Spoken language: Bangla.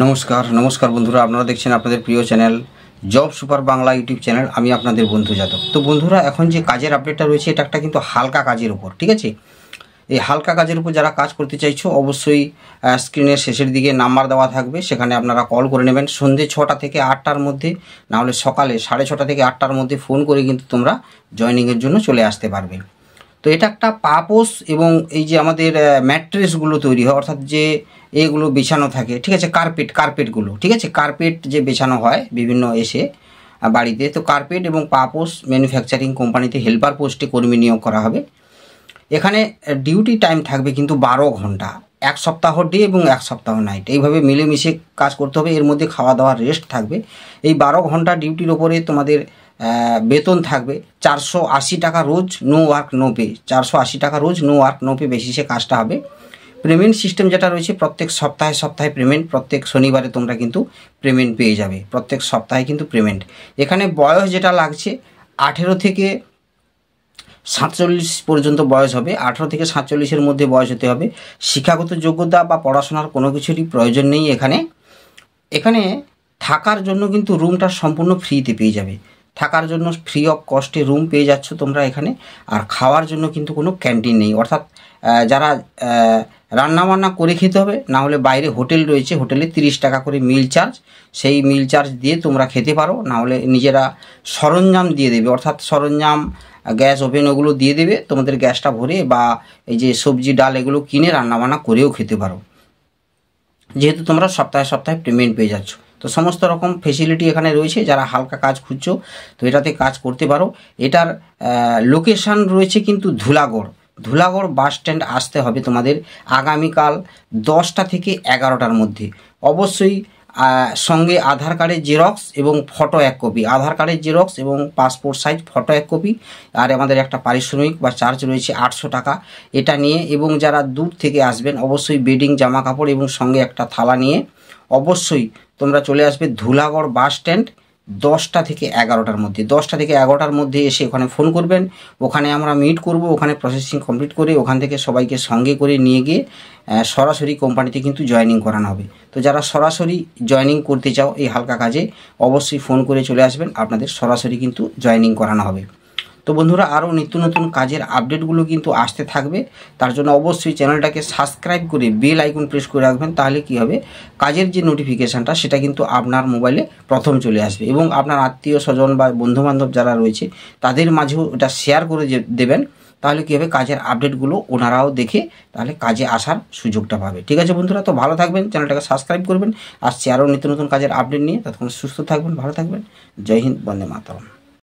নমস্কার নমস্কার বন্ধুরা, আপনারা দেখছেন আপনাদের প্রিয় channel job super Bangla YouTube channel. আমি আপনাদের বন্ধু যাদব। তো বন্ধুরা, এখন যে কাজের আপডেটটা রয়েছে এটা একটা কিন্তু হালকা কাজের উপর, ঠিক আছে। এই হালকা কাজের উপর যারা কাজ করতে চাইছো অবশ্যই স্ক্রিনের শেষের দিকে নাম্বার দেওয়া থাকবে, সেখানে আপনারা কল করে নেবেন। সন্ধ্যে 6টা থেকে 8টার মধ্যে, না হলে সকালে 6:30 থেকে 8টার মধ্যে ফোন করে কিন্তু তোমরা জয়েনিংয়ের জন্য চলে আসতে পারবে। তো এটা একটা পাপোস এবং এই যে আমাদের ম্যাট্রেসগুলো তৈরি হয়, অর্থাৎ যে এগুলো বিছানো থাকে, ঠিক আছে, কার্পেটগুলো, ঠিক আছে, কার্পেট যে বিছানো হয় বিভিন্ন এসে বাড়িতে, তো কার্পেট এবং পাপোস ম্যানুফ্যাকচারিং কোম্পানিতে হেল্পার পোস্টে কর্মী নিয়োগ করা হবে। এখানে ডিউটি টাইম থাকবে কিন্তু 12 ঘন্টা, 1 সপ্তাহ ডে এবং 1 সপ্তাহ নাইট, এইভাবে মিলেমিশে কাজ করতে হবে। এর মধ্যে খাওয়া দাওয়ার রেস্ট থাকবে। এই 12 ঘন্টা ডিউটির ওপরে তোমাদের বেতন থাকবে 480 টাকা রোজ, নো ওয়ার্ক নো পে। 480 টাকা রোজ, নো ওয়ার্ক নো পে বেসিসে কাজটা হবে। পেমেন্ট সিস্টেম যেটা রয়েছে, প্রত্যেক সপ্তাহে পেমেন্ট, প্রত্যেক শনিবারে তোমরা কিন্তু পেমেন্ট পেয়ে যাবে, প্রত্যেক সপ্তাহে কিন্তু পেমেন্ট। এখানে বয়স যেটা লাগছে 18 থেকে 47 পর্যন্ত বয়স হবে। 18 থেকে 47-এর মধ্যে বয়স হতে হবে। শিক্ষাগত যোগ্যতা বা পড়াশোনার কোনো কিছুরই প্রয়োজন নেই। এখানে থাকার জন্য কিন্তু রুমটা সম্পূর্ণ ফ্রিতে পেয়ে যাবে। থাকার জন্য ফ্রি অফ কস্টে রুম পেয়ে যাচ্ছ তোমরা এখানে। আর খাওয়ার জন্য কিন্তু কোনো ক্যান্টিন নেই, অর্থাৎ যারা রান্নাবান্না করে খেতে হবে, না হলে বাইরে হোটেল রয়েছে, হোটেলে 30 টাকা করে মিল চার্জ, সেই মিল চার্জ দিয়ে তোমরা খেতে পারো, না হলে নিজেরা সরঞ্জাম দিয়ে দেবে, অর্থাৎ সরঞ্জাম গ্যাস ওভেন ওগুলো দিয়ে দেবে, তোমাদের গ্যাসটা ভরে বা এই যে সবজি ডাল এগুলো কিনে রান্নাবান্না করেও খেতে পারো, যেহেতু তোমরা সপ্তাহে পেমেন্ট পেয়ে যাচ্ছ। তো সমস্ত রকম ফেসিলিটি এখানে রয়েছে। যারা হালকা কাজ খুঁজছো তো এটাতে কাজ করতে পারো। এটার লোকেশান রয়েছে কিন্তু ধুলাগড় বাস স্ট্যান্ড আসতে হবে তোমাদের আগামীকাল 10টা থেকে 11টার মধ্যে। অবশ্যই সঙ্গে আধার কার্ডের জেরক্স এবং ফটো 1 কপি, আধার কার্ডের জেরক্স এবং পাসপোর্ট সাইজ ফটো 1 কপি। আর আমাদের একটা পারিশ্রমিক বা চার্জ রয়েছে 800 টাকা, এটা নিয়ে। এবং যারা দূর থেকে আসবেন অবশ্যই বেডিং জামা কাপড় এবং সঙ্গে একটা থালা নিয়ে অবশ্যই তোমরা চলে আসবে ধুলাগড় বাস স্ট্যান্ড 10টা থেকে 11টার মধ্যে। 10টা থেকে 11টার মধ্যে এসে ওখানে ফোন করবেন, ওখানে আমরা মিট করব। ওখানে প্রসেসিং কমপ্লিট করে ওখান থেকে সবাইকে সঙ্গে করে নিয়ে গিয়ে সরাসরি কোম্পানিতে কিন্তু জয়েনিং করানো হবে। তো যারা সরাসরি জয়েনিং করতে চাও এই হালকা কাজে অবশ্যই ফোন করে চলে আসবেন, আপনাদের সরাসরি কিন্তু জয়েনিং করানো হবে। তো বন্ধুরা, আরও নিত্য নতুন কাজের আপডেটগুলো কিন্তু আসতে থাকবে। তার জন্য অবশ্যই চ্যানেলটাকে সাবস্ক্রাইব করে বেল আইকন প্রেস করে রাখবেন। তাহলে কি হবে, কাজের যে নোটিফিকেশানটা সেটা কিন্তু আপনার মোবাইলে প্রথম চলে আসবে এবং আপনার আত্মীয় স্বজন বা বন্ধুবান্ধব যারা রয়েছে তাদের মাঝেও এটা শেয়ার করে দেবেন। তাহলে কী হবে, কাজের আপডেটগুলো ওনারাও দেখে তাহলে কাজে আসার সুযোগটা পাবে। ঠিক আছে বন্ধুরা, তো ভালো থাকবেন, চ্যানেলটাকে সাবস্ক্রাইব করবেন। আসছে আরও নিত্য নতুন কাজের আপডেট নিয়ে। ততক্ষণ সুস্থ থাকবেন, ভালো থাকবেন। জয় হিন্দ, বন্দে মাতরম।